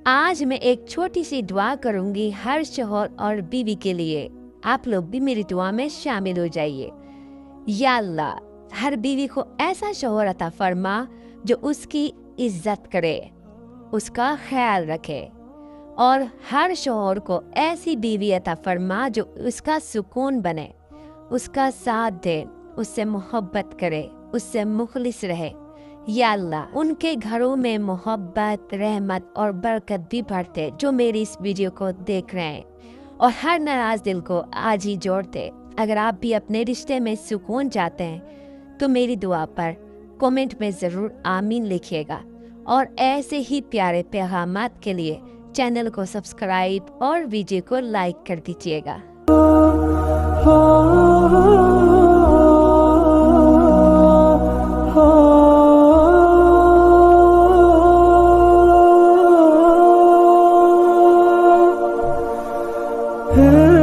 आज मैं एक छोटी सी दुआ करूंगी हर शोहर और बीवी के लिए। आप लोग भी मेरी दुआ में शामिल हो जाइए। या अल्लाह, हर बीवी को ऐसा शोहर अता फरमा जो उसकी इज्जत करे, उसका ख्याल रखे, और हर शोहर को ऐसी बीवी अता फरमा जो उसका सुकून बने, उसका साथ दे, उससे मोहब्बत करे, उससे मुखलिस रहे। या अल्लाह, उनके घरों में मोहब्बत, रहमत और बरकत भी बढ़ते जो मेरी इस वीडियो को देख रहे हैं, और हर नाराज दिल को आज ही जोड़ते। अगर आप भी अपने रिश्ते में सुकून चाहते हैं तो मेरी दुआ पर कमेंट में ज़रूर आमीन लिखिएगा, और ऐसे ही प्यारे पैगामात के लिए चैनल को सब्सक्राइब और वीडियो को लाइक कर दीजिएगा। है